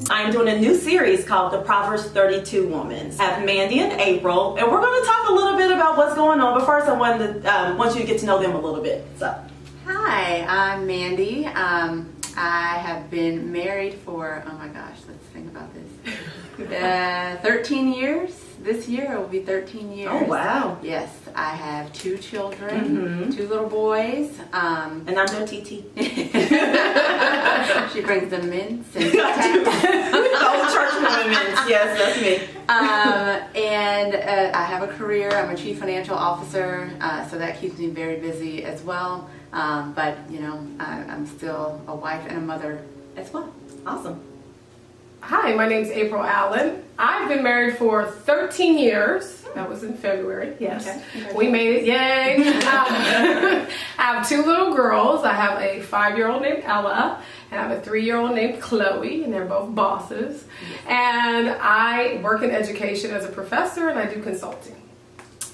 I'm doing a new series called the Proverbs 32 Woman. I have Mandy and April, and we're going to talk a little bit about what's going on. But first, I want you to get to know them a little bit. So, hi, I'm Mandy. I have been married for, oh my gosh, let's think about this. 13 years. This year it will be 13 years. Oh, wow. Yes, I have 2 children, 2 little boys. And I'm their TT. She brings them mints and Old church woman mints. Yes, that's me. And I have a career. I'm a chief financial officer, so that keeps me very busy as well. But, you know, I'm still a wife and a mother as well. Awesome. Hi, my name's April Allen. I've been married for 13 years. That was in February. Yes. Okay. We made it. Yay. I have 2 little girls. I have a 5-year-old named Ella, and I have a 3-year-old named Chloe, and they're both bosses. And I work in education as a professor, and I do consulting.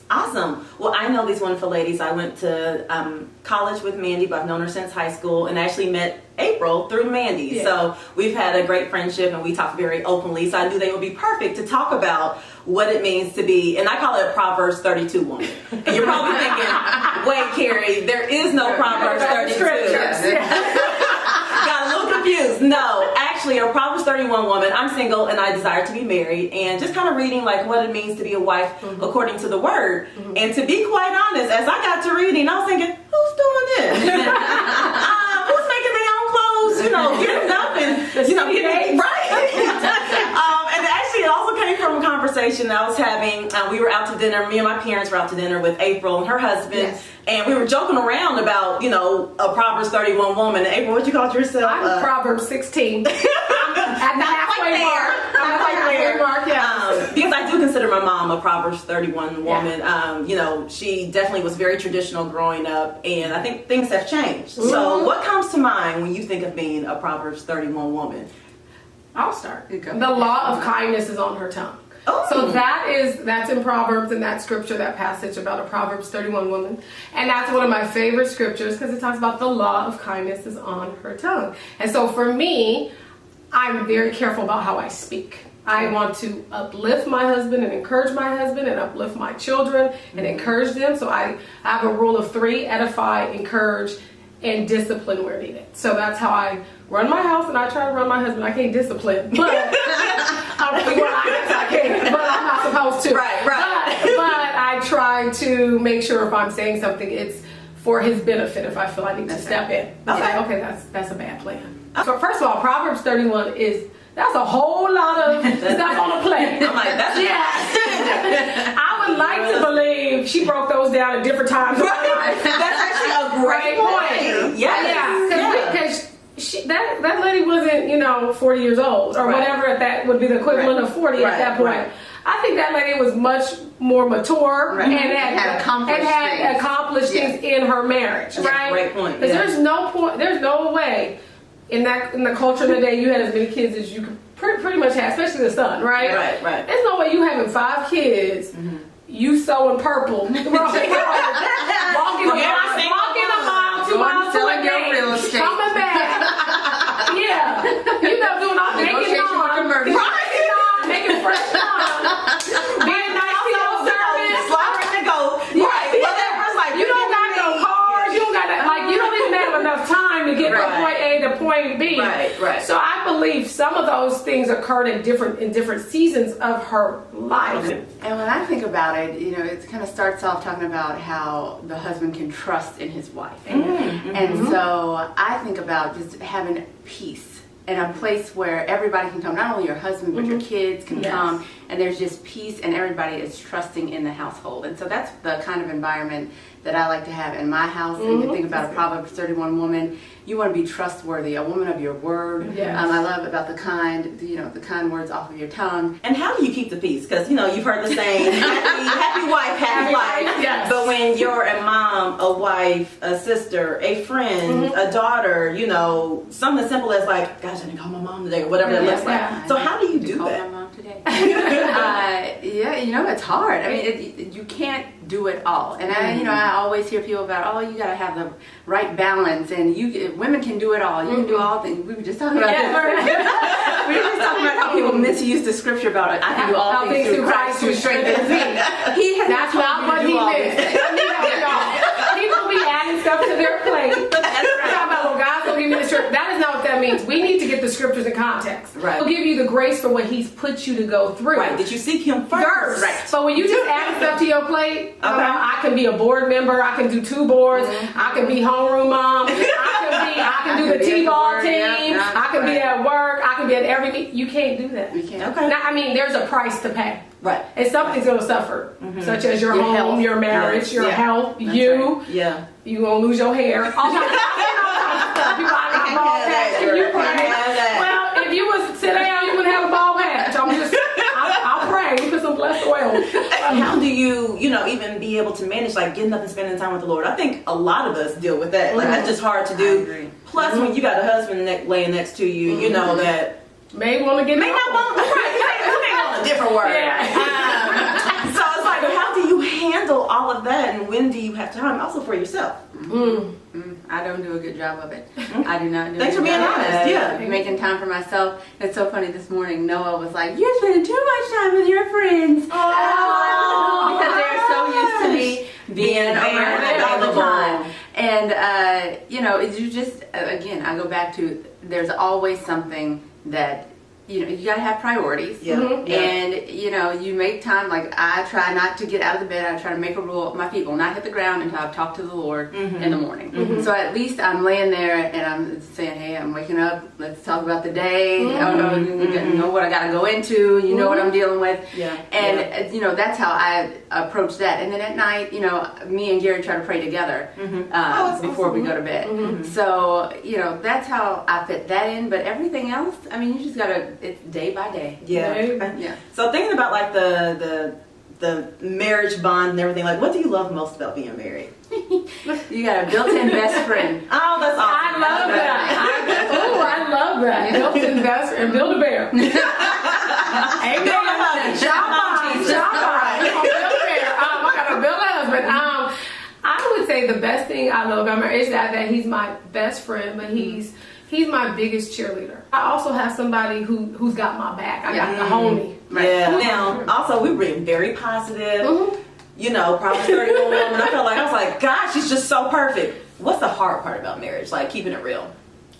Awesome. Well, I know these wonderful ladies. I went to college with Mandy, but I've known her since high school, and actually met April through Mandy. Yeah. So we've had a great friendship, and we talk very openly. So I knew they would be perfect to talk about what it means to be, and I call it Proverbs 32 woman. And you're probably thinking, wait, Carrie, there is no Proverbs 32. Got a little confused. No, actually, a Proverbs 31 woman. I'm single and I desire to be married, and just kind of reading like what it means to be a wife according to the word. And to be quite honest, as I got to reading, I was thinking, who's doing this? Who's making their own clothes? You know, getting up and getting right. And actually, it also came from a conversation that I was having. We were out to dinner. Me and my parents were out to dinner with April and her husband. Yes. And we were joking around about, a Proverbs 31 woman. And April, what you called yourself? I'm Proverbs 16. At the halfway mark. Because I do consider my mom a Proverbs 31 woman. Yeah. She definitely was very traditional growing up, and I think things have changed. Mm-hmm. So what comes to mind when you think of being a Proverbs 31 woman? I'll start. The law of kindness is on her tongue. Oh. So that's in Proverbs, in that scripture, that passage about a Proverbs 31 woman. And that's one of my favorite scriptures because it talks about the law of kindness is on her tongue. And so for me, I'm very careful about how I speak. I want to uplift my husband and encourage my husband and uplift my children and encourage them. So I have a rule of 3: edify, encourage, and discipline where needed. So that's how I run my house, and I try to run my husband. I can't discipline, but I can, but I'm not supposed to. Right. But I try to make sure if I'm saying something, it's for his benefit. If I feel I need to step in, okay, that's a bad plan. So first of all, Proverbs 31 that's a whole lot of stuff on the plate. I'm like, that's I would like to believe she broke those down at different times. Right. That's actually a great point. Because that lady wasn't 40 years old or whatever that would be the equivalent of 40 at that point. Right. I think that lady was much more mature and had accomplished things in her marriage. Right? Great point. Because there's no way. In the culture of the day, you had as many kids as you could pretty much have, especially the son, right? Right. There's no way you having 5 kids, you sewing purple, walking a mile, 2 miles to a game, coming back, doing all making fresh lawn, being nice to your service, slaughtering the goat, whatever. Like you don't got no cars, you don't got you don't even have enough time to get from point A to point B. Right. So I believe some of those things occurred in different seasons of her life. And when I think about it, it kind of starts off talking about how the husband can trust in his wife. And so I think about just having peace and a place where everybody can come, not only your husband, but your kids can come, and there's just peace and everybody is trusting in the household. And so that's the kind of environment that I like to have in my house. And you think about a Proverbs 31 woman, you want to be trustworthy, a woman of your word. Yes. I love about the kind words off of your tongue. And how do you keep the peace? Because you've heard the saying, happy wife, happy life. Yes. But when you're a mom, a wife, a sister, a friend, a daughter, something as simple as like, gosh, I didn't call my mom today, or whatever it looks like. So how do you do that? Call my mom today. It's hard. I mean, you can't do it all. And I always hear people about, you got to have the right balance, and women can do it all. You can do all things. We were just talking about that. We were just talking about how people misuse the scripture about it. I can do all things through Christ who strengthens me. That's not what he meant. People be adding stuff to their plate. Talking about, well, God's gonna give me the scripture. That is not what that means. We need to get the scriptures in context. Right. He'll give you the grace for what He's put you to go through. Right. Did you seek Him first? Right. So when you just add stuff to your plate, I can be a board member. I can do 2 boards. I can be homeroom mom. I can do the T-ball team. I can be at work. I can be at every meeting. You can't do that. We can't. Okay. Now, I mean, there's a price to pay. Right. And something's going to suffer, such as your home, health. your marriage, your health, That's you. right. Yeah. You going to lose your hair. All kinds of stuff. People out there bald patch. And you pray. Well, if you was sit down, you wouldn't have a bald patch. I'll pray. We put some blessed oil. How do you, even be able to manage like getting up and spending time with the Lord? I think a lot of us deal with that. Like that's just hard to do. I agree. Plus, when you got a husband laying next to you, you know that May want to get may not want a different word. Yeah. So it's like, how do you handle all of that, and when do you have time also for yourself? I don't do a good job of it. I do not do Thanks a for good being job of honest. it. Yeah. Making time for myself. It's so funny this morning. Noah was like, "You're spending too much time with your friends." Oh, because they're so used to me being around all the time. And, you just, again, I go back to there's always something that, you got to have priorities. Yeah. And, you make time. Like, I try not to get out of the bed. I try to make a rule. My feet will not hit the ground until I've talked to the Lord in the morning. So at least I'm laying there and I'm saying, hey, I'm waking up. Let's talk about the day. I know what I got to go into. You know what I'm dealing with. Yeah. And, that's how I approach that. And then at night, me and Gary try to pray together before we go to bed. So, that's how I fit that in. But everything else, I mean, you just got to, it's day by day. Yeah. So thinking about like the marriage bond and everything, like what do you love most about being married? You got a built-in best friend. Oh, that's awesome. I love that. I love that. Built-in best and build a bear. Amen. I got a build a husband. I would say the best thing I love about marriage is that he's my best friend, but he's my biggest cheerleader. I also have somebody who's got my back. I got the homie. Right. Yeah. Now, also, we've been very positive. Proverbs 31 woman. I was like, gosh, she's just so perfect. What's the hard part about marriage? Like keeping it real.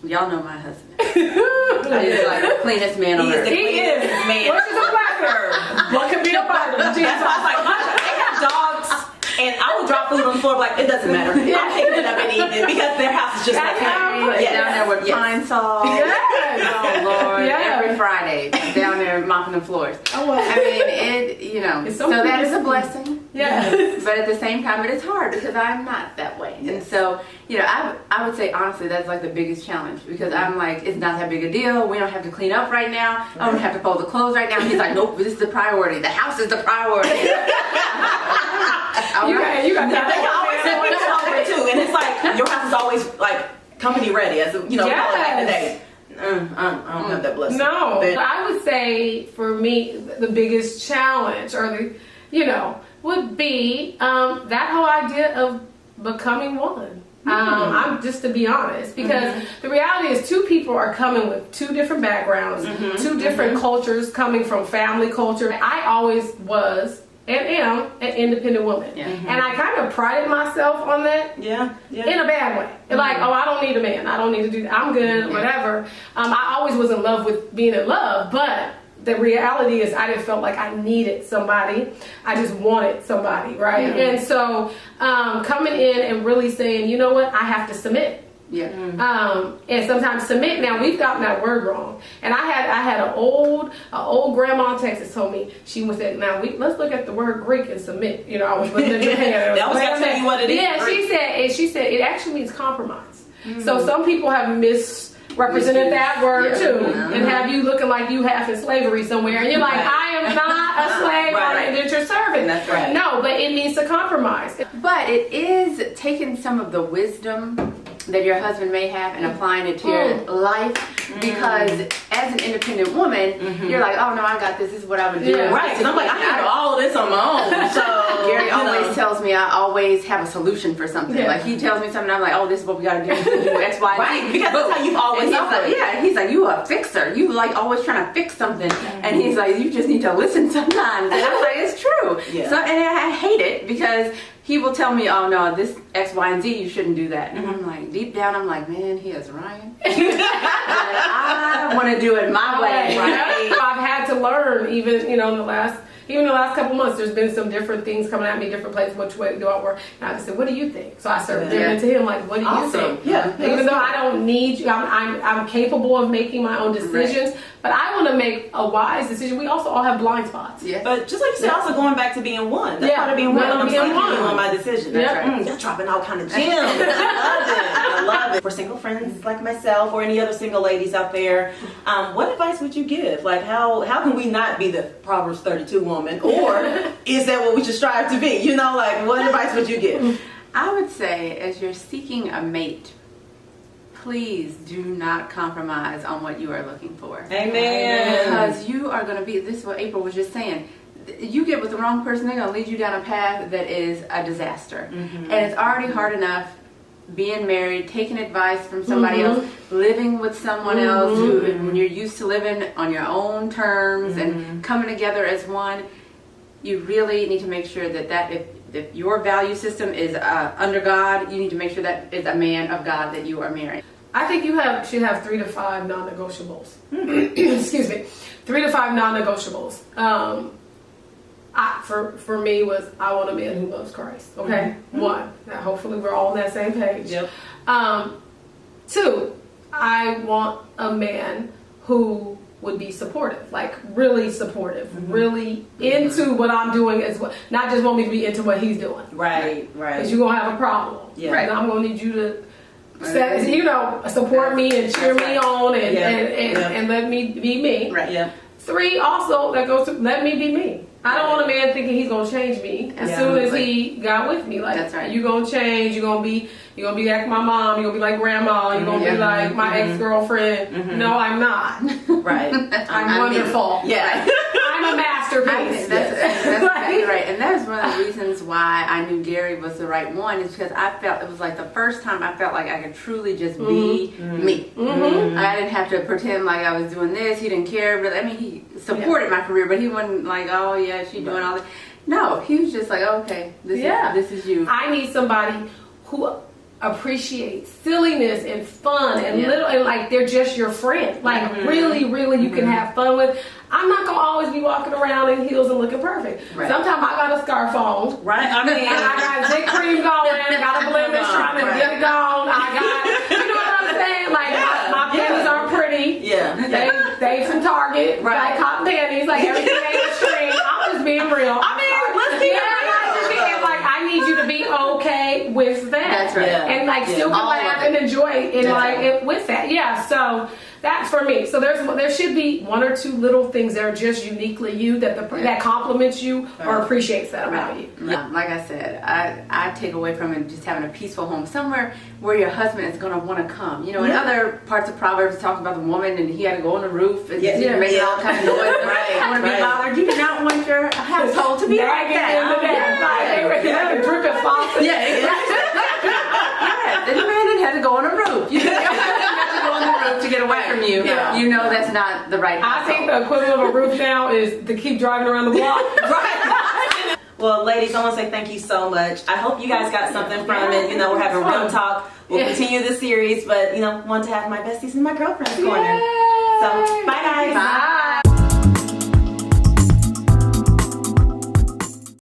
Y'all know my husband. He's like the cleanest man on earth. He is man. What is a blacker? What could be a burger? That's why I was like, they have dogs. And I would drop food on the floor, like, it doesn't matter. I'm picking it up and eating it because their house is just like that. Down there with pine saw. Yes. Oh, Lord. Yeah. Every Friday, down there mopping the floors. Oh, well. I mean, It's so that is a blessing. Yes. But at the same time, it is hard because I'm not that way. And so, I would say, honestly, that's like the biggest challenge because I'm like, it's not that big a deal. We don't have to clean up right now. I don't have to fold the clothes right now. He's like, nope, this is the priority. The house is the priority. You got They can always say when it's hungry too, and it's like your house is always like company ready, as call it back today. I don't have that blessing. No, but I would say for me the biggest challenge, or would be that whole idea of becoming one. I'm just to be honest, because the reality is 2 people are coming with 2 different backgrounds, 2 different cultures, coming from family culture. I always was and am an independent woman. And I kind of prided myself on that. Yeah. In a bad way. Like, I don't need a man. I don't need to do that. I'm good, whatever. I always was in love with being in love, but the reality is I didn't feel like I needed somebody. I just wanted somebody, right? And so coming in and really saying, you know what, I have to submit. And sometimes submit. Now we've gotten that word wrong. And I had an old grandma in Texas told me, she was saying, now let's look at the word Greek and submit. I was looking at Japan. That was gonna tell you what it is. Yeah, she said it actually means compromise. So some people have misrepresented that word too, and have you looking like you half in slavery somewhere, and you're like, I am not a slave or an indentured servant. That's right. No, but it means to compromise. But it is taking some of the wisdom that your husband may have and applying it to your life. Because as an independent woman, you're like, oh no, I got this. This is what I would do. Right, because I'm like, I can do all of this on my own. So Gary always tells me I always have a solution for something. Like he tells me something, I'm like, oh, this is what we got to do. X, Y, right, Z. because that's how you've always operated. He's like, you a fixer. You like always trying to fix something. And he's like, you just need to listen sometimes. And I'm like, it's true. Yeah. So, and I hate it because he will tell me, oh no, this X, Y, and Z, you shouldn't do that. And I'm like, deep down, I'm like, man, he is Ryan. I want to do it my way. Right? I've had to learn, even in the last couple months, there's been some different things coming at me, different places. Which way do I work? And I just said, what do you think? So I started digging into him, like, what do you think? Yeah. Even though I don't need you, I'm capable of making my own decisions, but I want to make a wise decision. We also all have blind spots. Yeah. But just like you said, also going back to being one. That's part of being one. I'm seeking you on my decision. That's right. You're dropping all kind of gems. I love it. For single friends like myself or any other single ladies out there, what advice would you give? Like, how can we not be the Proverbs 32 woman? Or is that what we should strive to be? Like, what advice would you give? I would say, as you're seeking a mate, please do not compromise on what you are looking for. Amen. Because you are going to be, this is what April was just saying, you get with the wrong person, they're going to lead you down a path that is a disaster. And it's already hard enough being married, taking advice from somebody else, living with someone else when you're used to living on your own terms and coming together as one. You really need to make sure that if your value system is under God, you need to make sure that is a man of God that you are marrying. I think you should have 3 to 5 non-negotiables. Excuse me, 3 to 5 non-negotiables. For me was I want a man who loves Christ. Okay, one. Now hopefully we're all on that same page. Yep. 2, I want a man who would be supportive, like really supportive, really into what I'm doing as well. Not just want me to be into what he's doing. Right. Because you're gonna have a problem. Yeah. Right. And I'm gonna need you to support me and cheer me on and let me be me. Right. Yeah. 3, also that goes to let me be me. I don't want a man thinking he's gonna change me as soon as he got with me. Like, that's right. You gonna change. You're gonna be like my mom. You're gonna be like grandma. You're gonna be like my ex-girlfriend. No, I'm not. Right. I'm wonderful. Yeah. I'm a masterpiece. That's exactly right. And that is one of the reasons why I knew Gary was the right one, is because I felt it was like the first time I felt like I could truly just be me. I didn't have to pretend like I was doing this. He didn't care. Really. I mean, he supported my career, but he wasn't like, oh yeah, she's doing all this. No, he was just like, okay, this is you. I need somebody who appreciates silliness and fun and little, and like they're just your friend. Like really you can have fun with. I'm not gonna always be walking around in heels and looking perfect. Right. Sometimes I got a scarf on. Right. I mean, And I got zit cream going, got a blemish trying to get it gone. I got, you know what I'm saying? Like my panties aren't pretty. Yeah. They from Target. Right. Like cotton panties, like everything ain't a string. I'm just being real. I mean, let's be real. Like I need you to be okay with that. That's right. Yeah. And like still can laugh and enjoy it with that. Yeah. So that's for me. So there should be 1 or 2 little things that are just uniquely you that compliments you or appreciates that about you. Like I said, I take away from it just having a peaceful home, somewhere where your husband is going to want to come. In other parts of Proverbs, talk about the woman and he had to go on the roof and make all kinds of noise. I want to be bothered. You do not want your household to be like that. Like dripping faucet. The man had to go on a roof. You have to go on the roof to get away from you. Yeah. You know that's not the right I think the equivalent of a roof now is to keep driving around the block. Right. Well, ladies, I want to say thank you so much. I hope you guys got something from it. We're having real talk. We'll continue the series, but want to have my besties and my girlfriends corner. So, bye guys. Bye.